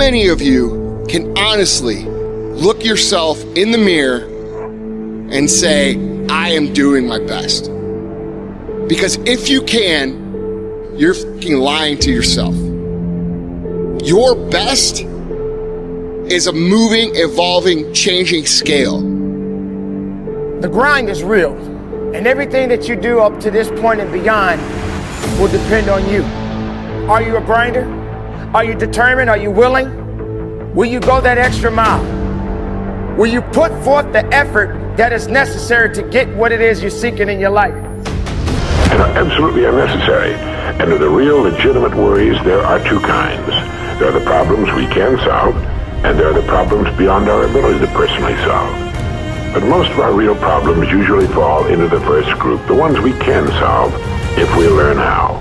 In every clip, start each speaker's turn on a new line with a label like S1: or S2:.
S1: many of you can honestly look yourself in the mirror and say, I am doing my best? Because if you can, you're fucking lying to yourself. Your best is a moving, evolving, changing scale.
S2: The grind is real, and everything that you do up to this point and beyond will depend on you. Are you a grinder? Are you determined? Are you willing? Will you go that extra mile? Will you put forth the effort that is necessary to get what it is you're seeking in your life?
S3: And are absolutely unnecessary. And of the real legitimate worries, there are two kinds. There are the problems we can solve, and there are the problems beyond our ability to personally solve. But most of our real problems usually fall into the first group, the ones we can solve if we learn how.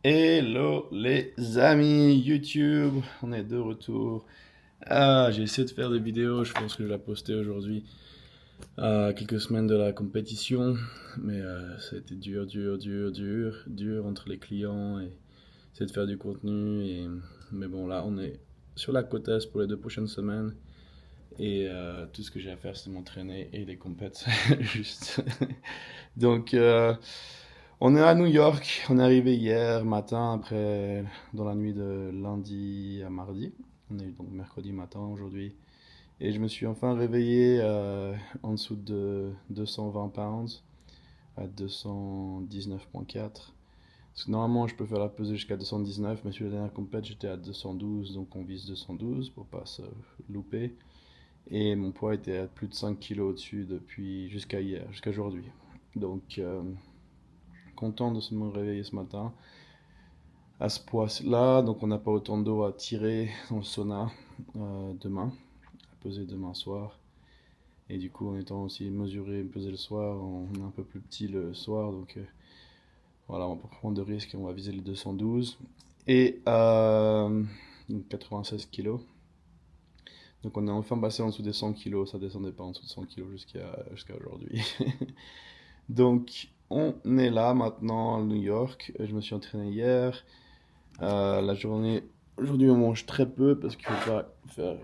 S4: Hello les amis YouTube, on est de retour. J'ai essayé de faire des vidéos, je pense que je vais la poster aujourd'hui. Quelques semaines de la compétition, mais ça a été dur entre les clients et essayer de faire du contenu. Mais bon, là on est sur la côte est pour les 2 prochaines semaines et tout ce que j'ai à faire c'est m'entraîner et les compètes juste. Donc on est à New York, on est arrivé hier matin après dans la nuit de lundi à mardi. On est donc mercredi matin aujourd'hui. Et je me suis enfin réveillé en dessous de 220 pounds, à 219,4. Parce que normalement, je peux faire la pesée jusqu'à 219, mais sur la dernière compète, j'étais à 212, donc on vise 212 pour pas se louper. Et mon poids était à plus de 5 kg au-dessus depuis jusqu'à hier, jusqu'à aujourd'hui. Donc, content de se me réveiller ce matin à ce poids-là. Donc, on n'a pas autant d'eau à tirer dans le sauna demain. Peser demain soir, et du coup en étant aussi mesuré, peser le soir, on est un peu plus petit le soir, donc voilà, on peut prendre de risques et on va viser les 212 et donc 96 kg. Donc on est enfin passé en dessous des 100 kg, ça descendait pas en dessous de 100 kg jusqu'à aujourd'hui. Donc on est là maintenant à New York. Je me suis entraîné hier. La journée aujourd'hui on mange très peu parce qu'il faut pas faire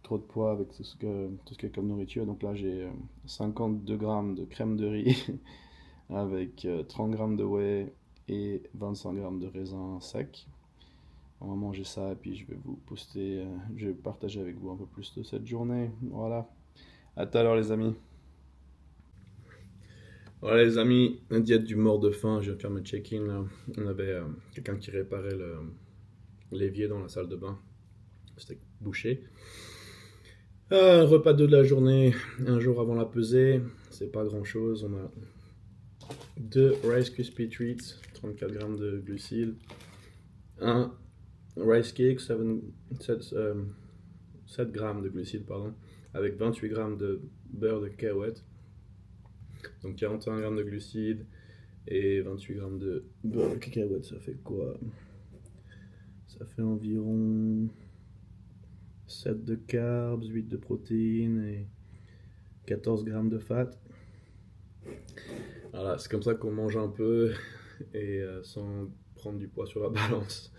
S4: trop de poids avec tout ce qu'il y a comme nourriture. Donc là j'ai 52 grammes de crème de riz avec 30 grammes de whey et 25 grammes de raisin sec. On va manger ça et puis je vais vous poster, je vais partager avec vous un peu plus de cette journée. Voilà, à tout à l'heure les amis. Voilà les amis, la diète du mort de faim, je viens de faire mes check-in là. On avait quelqu'un qui réparait l'évier dans la salle de bain. C'était bouché. Repas 2 de la journée, un jour avant la pesée, c'est pas grand chose. On a 2 Rice Krispie Treats, 34 grammes de glucides, un Rice Cake, 7 grammes de glucides, pardon, avec 28 grammes de beurre de cacahuète, donc 41 grammes de glucides et 28 grammes de beurre de cacahuète, ça fait quoi? Ça fait environ 7 de carbs, 8 de protéines et 14 grammes de fat. Voilà, c'est comme ça qu'on mange un peu et sans prendre du poids sur la balance.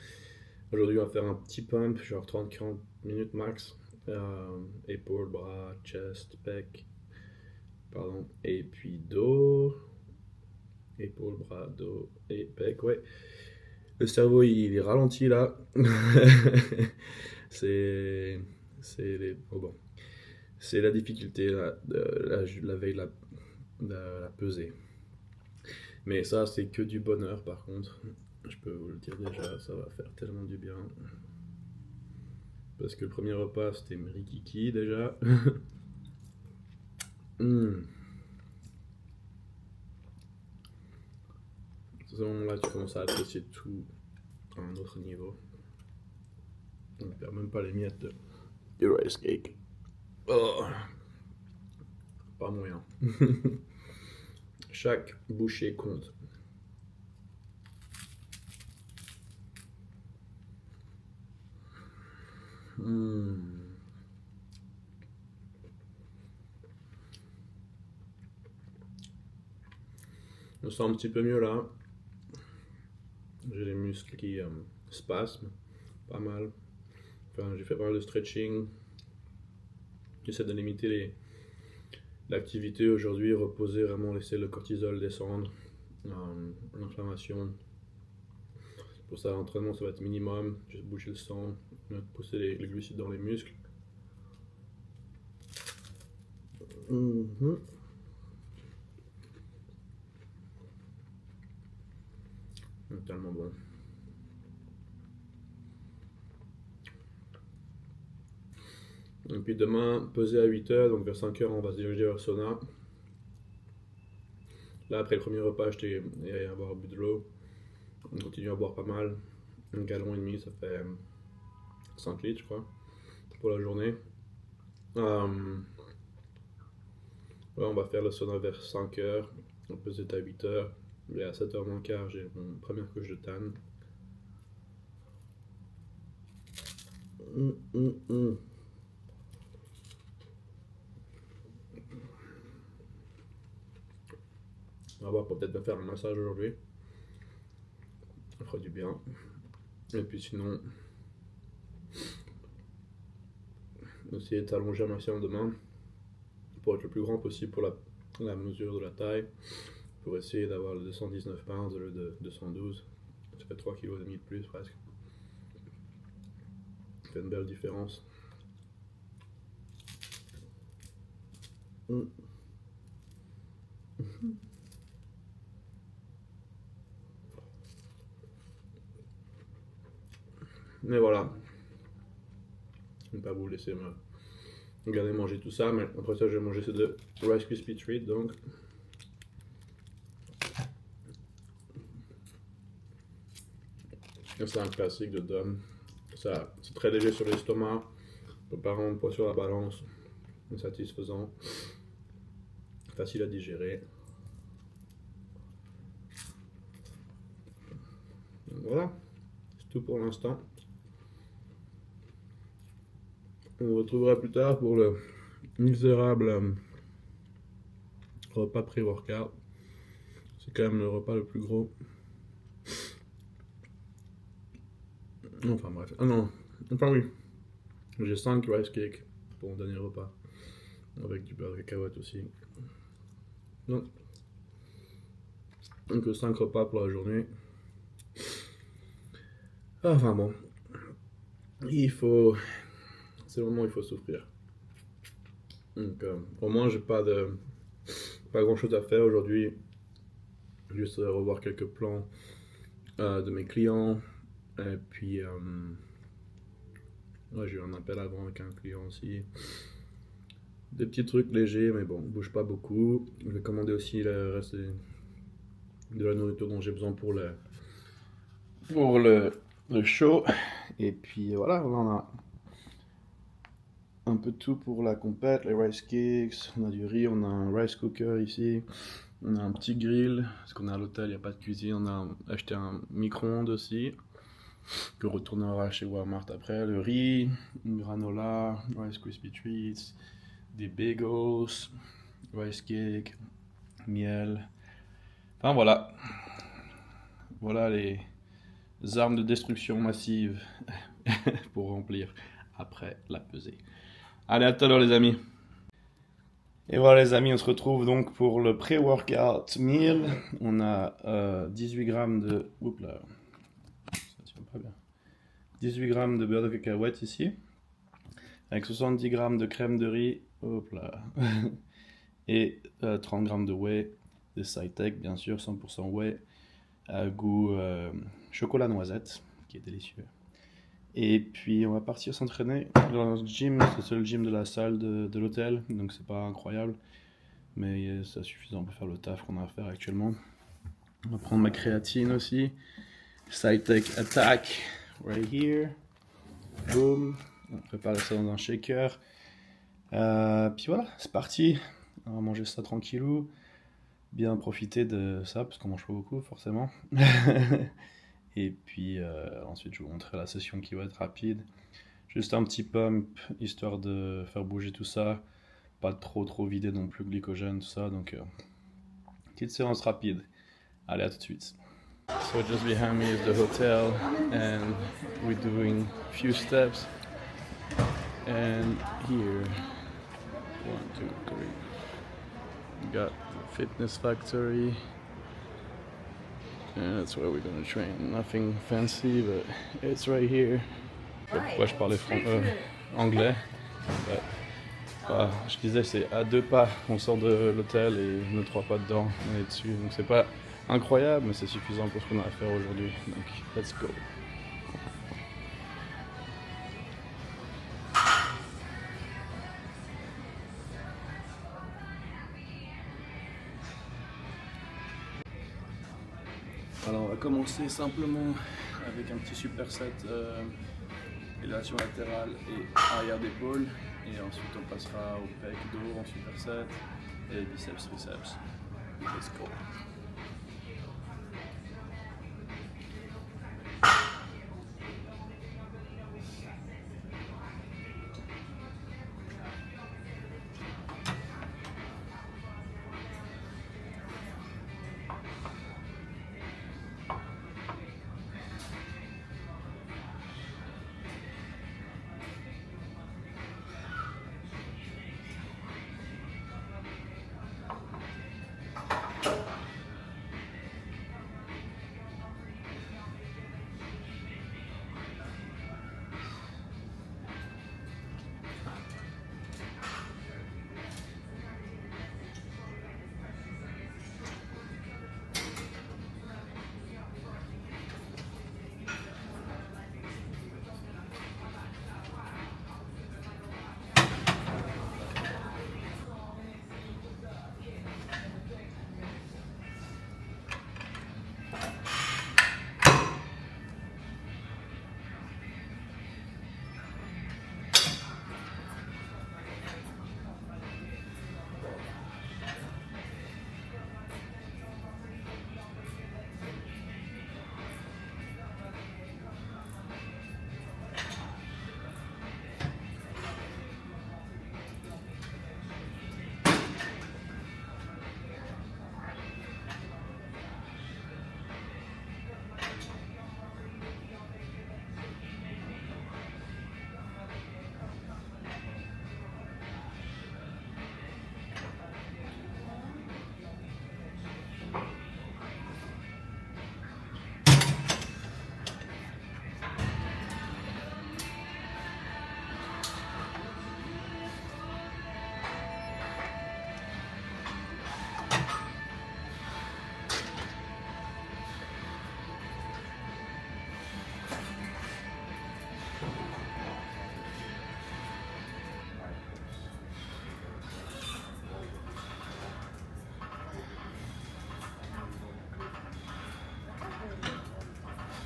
S4: Aujourd'hui, on va faire un petit pump, genre 30-40 minutes max. Épaules, bras, chest, pec, pardon, et puis dos. Épaules, bras, dos et pec, ouais. Le cerveau, il est ralenti là. C'est la difficulté là, la veille de la pesée. Mais ça, c'est que du bonheur par contre. Je peux vous le dire déjà, ça va faire tellement du bien. Parce que le premier repas, c'était rikiki déjà. À ce moment-là, tu commences à apprécier tout à un autre niveau. On ne perd même pas les miettes de rice cake. Oh. Pas moyen. Chaque bouchée compte. Je me sens un petit peu mieux là. j'ai les muscles qui spasment pas mal. Enfin, j'ai fait pas mal de stretching. J'essaie de limiter l'activité aujourd'hui, reposer, vraiment laisser le cortisol descendre, l'inflammation. Pour ça, l'entraînement, ça va être minimum, juste bouger le sang, pousser les glucides dans les muscles. Tellement bon. Et puis demain, peser à 8h, donc vers 5h, on va se diriger vers le sauna. Là, après le premier repas, j'étais allé avoir bu de l'eau. On continue à boire pas mal. 1,5 gallon, ça fait 5 litres, je crois, pour la journée. Ouais, on va faire le sauna vers 5h. On peut être à 8h. Et à 7h moins quart, j'ai mon première couche de tanne. On va voir pour peut-être me faire un massage aujourd'hui. Ça fera du bien. Et puis sinon, essayer de s'allonger un maximum demain pour être le plus grand possible pour la mesure de la taille. Pour essayer d'avoir le 219 pounds au lieu de 212. Ça fait 3,5 kg de plus presque. Ça fait une belle différence. Mais voilà. Je ne vais pas vous laisser me regarder manger tout ça, mais après ça, je vais manger ces deux Rice Krispies Treats donc. C'est un classique de Dom. C'est très léger sur l'estomac, on peut pas rendre poids sur la balance, satisfaisant, facile à digérer. Donc voilà, c'est tout pour l'instant. On se retrouvera plus tard pour le misérable repas pré-workout. C'est quand même le repas le plus gros. Enfin bref, ah non, enfin oui, j'ai 5 rice cakes pour mon dernier repas, avec du beurre de cacahuète aussi. Donc 5 repas pour la journée. Enfin bon, c'est le moment où il faut souffrir. Donc au moins j'ai pas grand chose à faire aujourd'hui, juste revoir quelques plans de mes clients. Et puis, ouais, j'ai eu un appel avant avec un client aussi. Des petits trucs légers, mais bon, bouge pas beaucoup. Je vais commander aussi le reste de la nourriture dont j'ai besoin pour le show. Et puis voilà, on a un peu de tout pour la compète, les rice cakes, on a du riz, on a un rice cooker ici. On a un petit grill, parce qu'on est à l'hôtel, il n'y a pas de cuisine. On a acheté un micro-ondes aussi, que retournera chez Walmart après. Le riz, une granola, Rice Krispies Treats, des bagels, rice cake, miel. Enfin voilà. Voilà les armes de destruction massive pour remplir après la pesée. Allez, à tout à l'heure les amis. Et voilà les amis, on se retrouve donc pour le pré-workout meal. On a 18 grammes de... Oups là. Ça tient pas bien. 18 grammes de beurre de cacahuète ici. Avec 70 grammes de crème de riz. Hop là. Et 30 grammes de whey. De Cytec bien sûr, 100% whey. À goût chocolat noisette, qui est délicieux. Et puis on va partir s'entraîner dans le gym, c'est le gym de la salle de l'hôtel, donc c'est pas incroyable, mais c'est suffisant pour faire le taf qu'on a à faire actuellement. On va prendre ma créatine aussi, Cytec Attack, right here, boom, on prépare ça dans un shaker, puis voilà, c'est parti, on va manger ça tranquillou, bien profiter de ça, parce qu'on mange pas beaucoup forcément. Et puis ensuite je vous montrerai la session qui va être rapide. Juste un petit pump, histoire de faire bouger tout ça. Pas trop vider non plus le glycogène, tout ça. Donc petite séance rapide. Allez, à tout de suite. So just behind me is the hotel, and we're doing few steps. And here, 1, 2, 3, we got the fitness factory, and that's where we're gonna train. Nothing fancy, but it's right here. Je sais pas pourquoi je parlais anglais. Ouais. Voilà, je disais, c'est à 2 pas qu'on sort de l'hôtel et nos 3 pas dedans, on est dessus. Donc c'est pas incroyable, mais c'est suffisant pour ce qu'on a à faire aujourd'hui. Donc let's go. Alors on va commencer simplement avec un petit superset élévation latérale et arrière d'épaule, et ensuite on passera au pec, dos en superset et biceps, triceps. Let's go.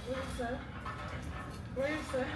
S5: Where is that? Where is that?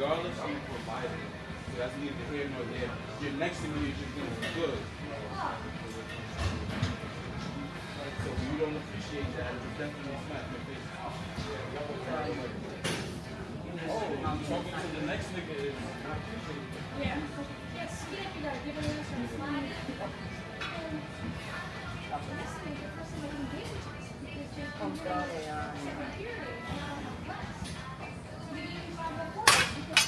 S4: regardless, I'm gonna provide it. So that's neither here nor there. You're next to me, you're just gonna be good. So when you don't appreciate that, it's definitely smack in the face. Oh, I'm talking to the next nigga is not appreciating it.
S5: Yeah. Yes, yeah, you gotta give it some slack. Next thing, the person that engages is just second period, and I don't have less. So maybe you can find that point because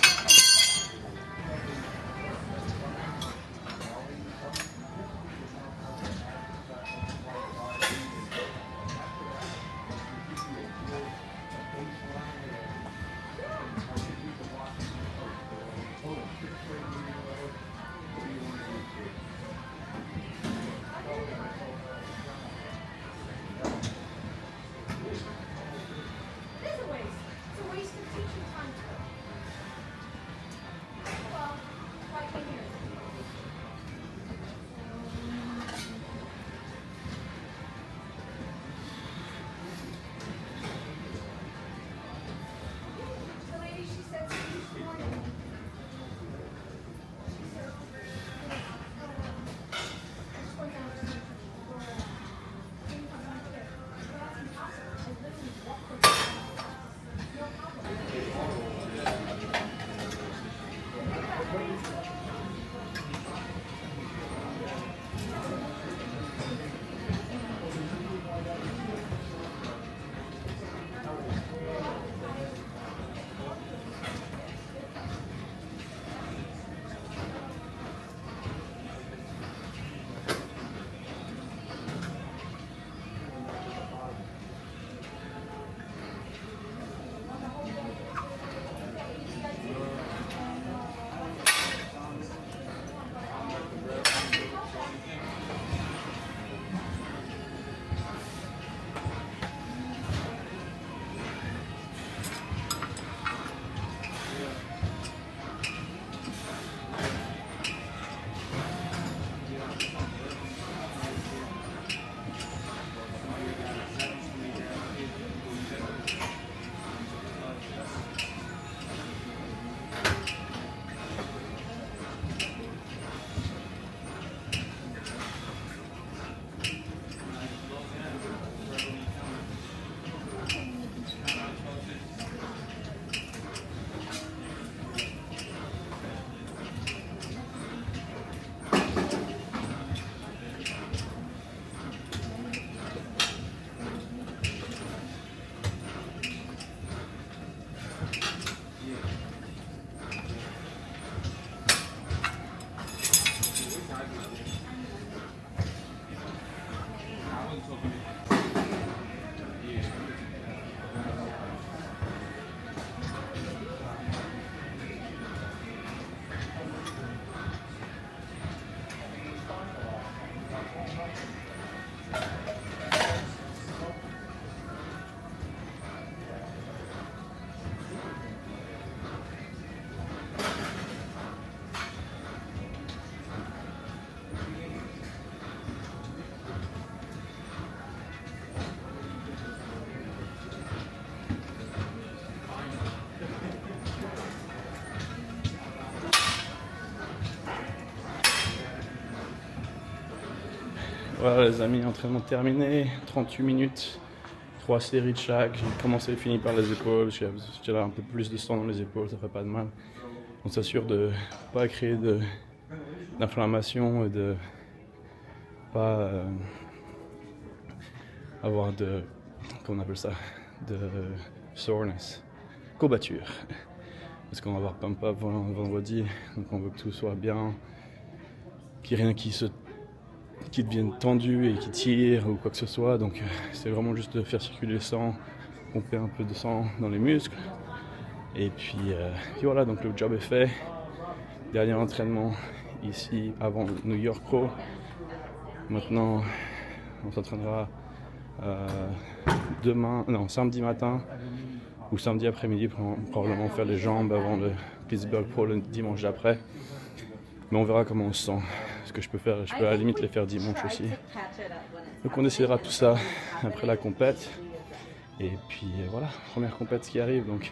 S4: Voilà les amis, entraînement terminé, 38 minutes, 3 séries de chaque. J'ai commencé et fini par les épaules, j'ai un peu plus de sang dans les épaules, ça fait pas de mal. On s'assure de pas créer d'inflammation et de pas avoir de, comment on appelle ça, de soreness, courbature. Parce qu'on va avoir pump up vendredi, donc on veut que tout soit bien, qu'il n'y ait rien qui devienne tendu et qui tire ou quoi que ce soit. Donc c'est vraiment juste de faire circuler le sang, pomper un peu de sang dans les muscles. Et puis voilà, donc le job est fait. Dernier entraînement ici avant New York Pro. Maintenant on s'entraînera samedi matin ou samedi après-midi, probablement faire les jambes avant le Pittsburgh Pro le dimanche d'après. Mais on verra comment on se sent. Ce que je peux faire, je peux à la limite les faire dimanche aussi. Donc on essaiera tout ça après la compète. Et puis voilà, première compète qui arrive. Donc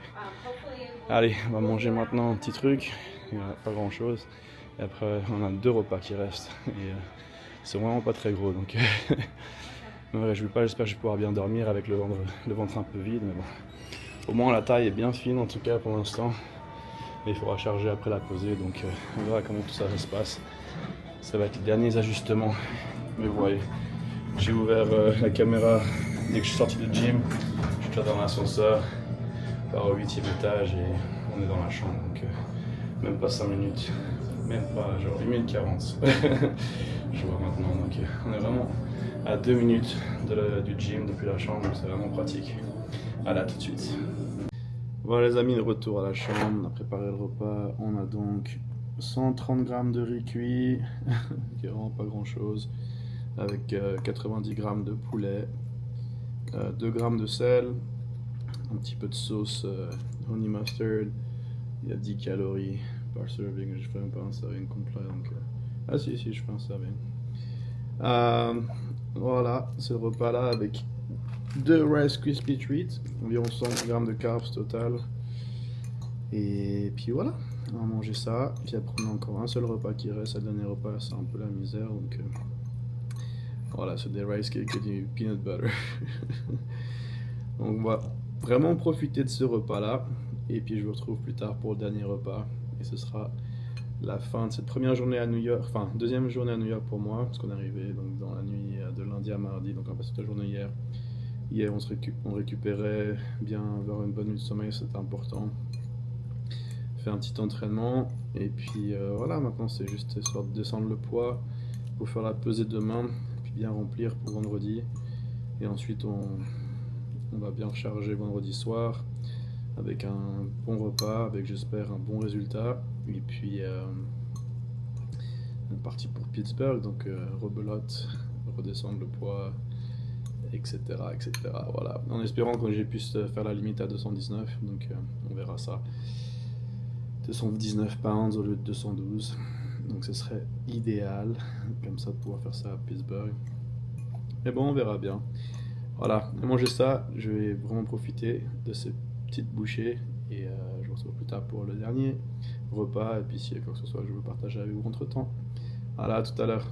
S4: Allez, on va manger maintenant un petit truc, il n'y a pas grand chose. Et après, on a 2 repas qui restent. Et c'est vraiment pas très gros, donc je me réjouis pas, j'espère que je vais pouvoir bien dormir avec le ventre un peu vide. Mais bon. Au moins la taille est bien fine en tout cas pour l'instant. Et il faudra charger après la pesée, donc on verra comment tout ça se passe. Ça va être les derniers ajustements. Mais vous voyez, j'ai ouvert la caméra dès que je suis sorti du gym. Je suis déjà dans l'ascenseur, par au 8e étage et on est dans la chambre. Donc même pas 5 minutes, même pas genre 1 minute 40. Je vois maintenant, donc on est vraiment à 2 minutes du gym depuis la chambre, donc c'est vraiment pratique. Allez, à tout de suite. Voilà les amis, de retour à la chambre, on a préparé le repas. On a donc 130 grammes de riz cuit, qui est vraiment pas grand chose, avec 90 grammes de poulet, 2 grammes de sel, un petit peu de sauce honey mustard, il y a 10 calories par serving, je fais même pas un serving complet, donc ah si je fais un serving. Voilà, ce repas là avec 2 Rice Krispie Treats, environ 100 grammes de carbs total. Et puis voilà, on va manger ça. Puis après on a encore un seul repas qui reste, le dernier repas c'est un peu la misère. Donc voilà, c'est des rice cakes et du peanut butter. Donc on va vraiment profiter de ce repas là. Et puis je vous retrouve plus tard pour le dernier repas. Et ce sera la fin de cette première journée à New York, enfin deuxième journée à New York pour moi, parce qu'on est arrivé donc, dans la nuit de lundi à mardi, donc on a passé toute la journée hier. Hier on récupérait bien, avoir une bonne nuit de sommeil, c'était important. Fait un petit entraînement, et puis voilà, maintenant c'est juste histoire de descendre le poids pour faire la pesée demain, puis bien remplir pour vendredi. Et ensuite on va bien recharger vendredi soir avec un bon repas, avec j'espère un bon résultat. Et puis on est parti pour Pittsburgh, donc rebelote, redescendre le poids, etc. Voilà, en espérant que j'ai pu faire la limite à 219, donc on verra ça. 219 pounds au lieu de 212, donc ce serait idéal, comme ça de pouvoir faire ça à Pittsburgh. Mais bon, on verra bien. Voilà, à manger ça, je vais vraiment profiter de ces petites bouchées et je vous retrouve plus tard pour le dernier repas. Et puis s'il y a quoi que ce soit, je vais partager avec vous entre temps. Voilà, à tout à l'heure.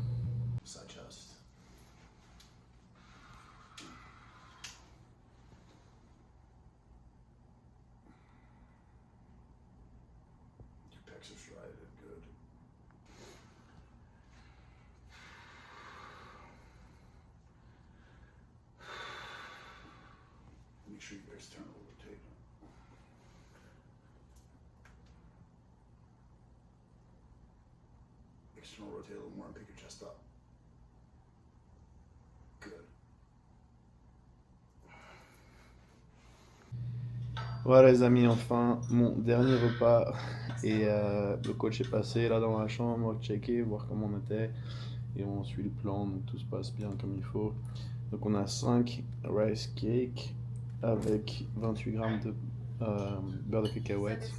S6: Make sure you guys turn over the table. External rotate a little more and pick your chest up. Good.
S4: Voilà les amis, enfin mon dernier repas et le coach est passé là dans la chambre, checker, voir comment on était et on suit le plan, donc tout se passe bien comme il faut. Donc on a 5 rice cakes avec 28 grammes de beurre de cacahuète.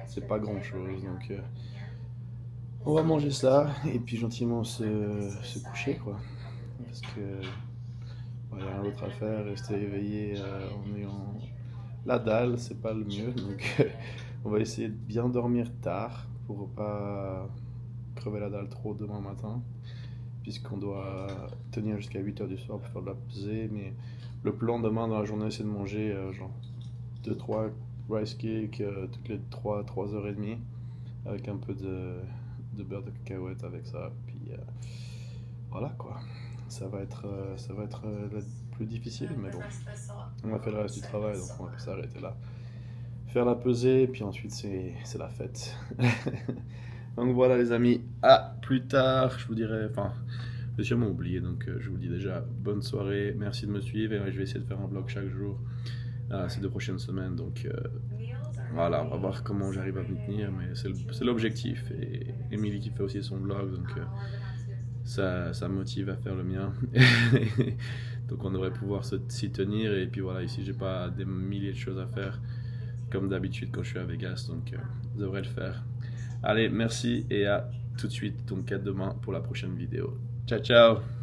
S4: C'est pas grand chose, donc on va manger ça et puis gentiment se coucher quoi, parce que il y a rien d'autre à faire, rester éveillé en ayant la dalle, c'est pas le mieux, donc on va essayer de bien dormir tard pour pas crever la dalle trop demain matin, puisqu'on doit tenir jusqu'à 8h du soir pour faire de la pesée. Mais le plan demain dans la journée, c'est de manger genre 2-3 rice cakes toutes les 3h30 avec un peu de beurre de cacahuète avec ça. Puis voilà quoi, ça va être le plus difficile, mais bon, on a fait le reste du travail, donc on va pas s'arrêter là. Faire la pesée, puis ensuite c'est la fête. Donc voilà les amis, à plus tard, je vous dirai, enfin, j'ai sûrement oublié, donc je vous dis déjà bonne soirée, merci de me suivre, et je vais essayer de faire un vlog chaque jour ces 2 prochaines semaines, donc voilà, on va voir comment j'arrive à m'y tenir, mais c'est l'objectif, et Émilie qui fait aussi son vlog, donc ça me motive à faire le mien. Donc on devrait pouvoir s'y tenir, et puis voilà, ici j'ai pas des milliers de choses à faire comme d'habitude quand je suis à Vegas, donc je devrais le faire. Allez, merci et à tout de suite, donc à demain pour la prochaine vidéo. Ciao ciao.